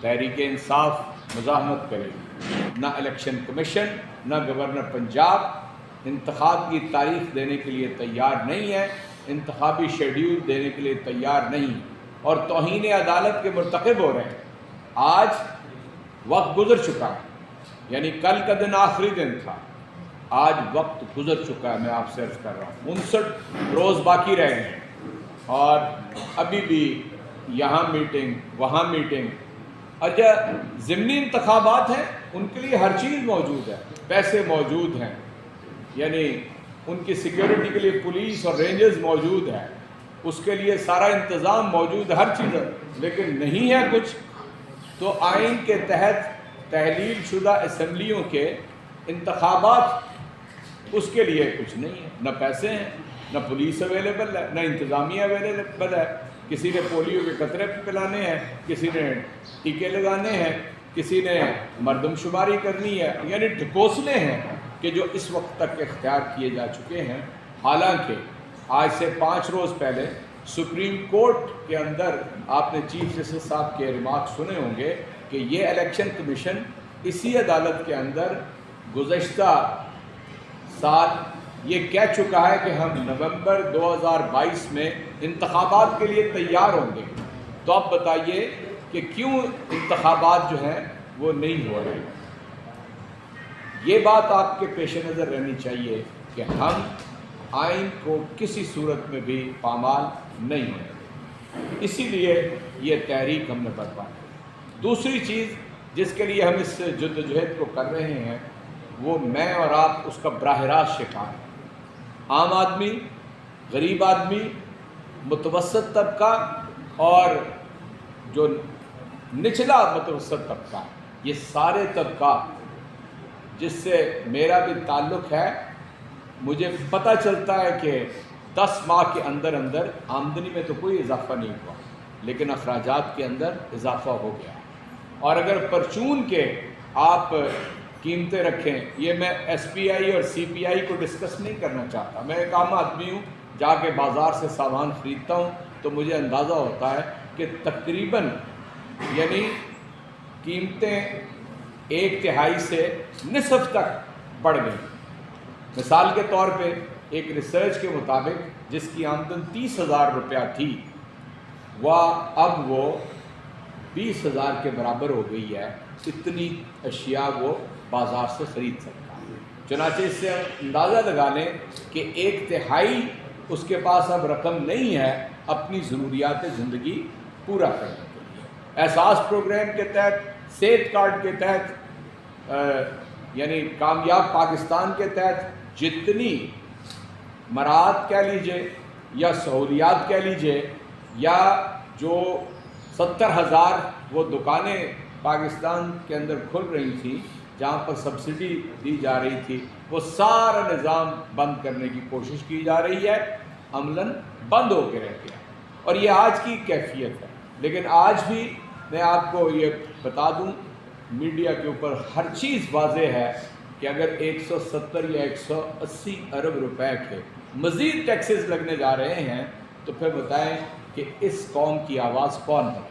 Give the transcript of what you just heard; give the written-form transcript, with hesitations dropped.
तहरीक इंसाफ मुज़ाहमत करेगी, ना election commission, ना गवर्नर पंजाब इंतखाब की तारीख देने के लिए तैयार नहीं है, इंतखाबी शेड्यूल देने के लिए तैयार नहीं, और तौहीन अदालत के मुर्तकिब हो रहे हैं। आज वक्त गुजर चुका है, यानी कल का दिन आखिरी दिन था, आज वक्त गुजर चुका है। मैं आपसे अर्ज़ कर रहा हूँ 59 रोज़ बाकी रह गए हैं और अभी भी यहाँ मीटिंग वहाँ मीटिंग। अच्छा, ज़िमनी इंतखाबात हैं, उनके लिए हर चीज़ मौजूद है, पैसे मौजूद हैं, यानी उनकी सिक्योरिटी के लिए पुलिस और रेंजर्स मौजूद है, उसके लिए सारा इंतज़ाम मौजूद है, हर चीज़ है, लेकिन नहीं है कुछ। तो आइन के तहत तहलील शुदा असम्बलियों के इंतखाबात, उसके लिए कुछ नहीं है, न पैसे हैं, न पुलिस अवेलेबल है, न इंतज़ामिया अवेलेबल है। किसी ने पोलियो के कतरे पिलाने हैं, किसी ने टीके लगाने हैं, किसी ने मरदमशुमारी करनी है, यानी ढकोसले हैं कि जो इस वक्त तक इख्तियार किए जा चुके हैं। हालांकि आज से 5 रोज़ पहले सुप्रीम कोर्ट के अंदर आपने चीफ जस्टिस साहब के रिमार्क सुने होंगे कि ये इलेक्शन कमीशन इसी अदालत के अंदर गुज़श्ता साल ये कह चुका है कि हम नवंबर 2022 में इंतखाबात के लिए तैयार होंगे। तो अब बताइए कि क्यों इंतखाबात जो हैं वो नहीं हो रहे। ये बात आपके पेश नज़र रहनी चाहिए कि हम आइन को किसी सूरत में भी पामाल नहीं होने, इसीलिए ये तहरीक हमने बरपा की। दूसरी चीज़ जिसके लिए हम इस जद्दोजहद को कर रहे हैं, वो मैं और आप उसका बराह रास्त शिकार हैं। आम आदमी, गरीब आदमी, मुतवसत तबका और जो निचला मुतवसत तबका, ये सारे तबका जिससे मेरा भी ताल्लुक़ है, मुझे पता चलता है कि 10 माह के अंदर अंदर आमदनी में तो कोई इजाफ़ा नहीं हुआ, लेकिन अखराजात के अंदर इजाफ़ा हो गया। और अगर परचून के आप कीमतें रखें, ये मैं SPI और CPI को डिस्कस नहीं करना चाहता, मैं एक आम आदमी हूँ, जाके बाज़ार से सामान ख़रीदता हूँ तो मुझे अंदाज़ा होता है कि तकरीबन यानी कीमतें 1/3 से निसफ तक बढ़ गई। मिसाल के तौर पे एक रिसर्च के मुताबिक जिसकी आमदन 30,000 रुपया थी, वह अब वो 20,000 के बराबर हो गई है। इतनी अशिया वो बाज़ार से ख़रीद सकता है। चुनांचे इससे अंदाज़ा लगा लें कि 1/3 उसके पास अब रकम नहीं है अपनी ज़रूरियात ज़िंदगी पूरा करने के लिए। एहसास प्रोग्राम के तहत, सेहत कार्ड के तहत, यानी कामयाब पाकिस्तान के तहत जितनी मराहत कह लीजिए या सहूलियात कह लीजिए, या जो 70,000 वो दुकानें पाकिस्तान के अंदर खुल रही थी जहाँ पर सब्सिडी दी जा रही थी, वो सारा निज़ाम बंद करने की कोशिश की जा रही है, अमलन बंद होकर रह गया। और ये आज की कैफियत है। लेकिन आज भी मैं आपको ये बता दूं, मीडिया के ऊपर हर चीज़ वाज़ेह है कि अगर 170 या 180 अरब रुपए के मज़ीद टैक्सेस लगने जा रहे हैं, तो फिर बताएं कि इस कौम की आवाज़ कौन है।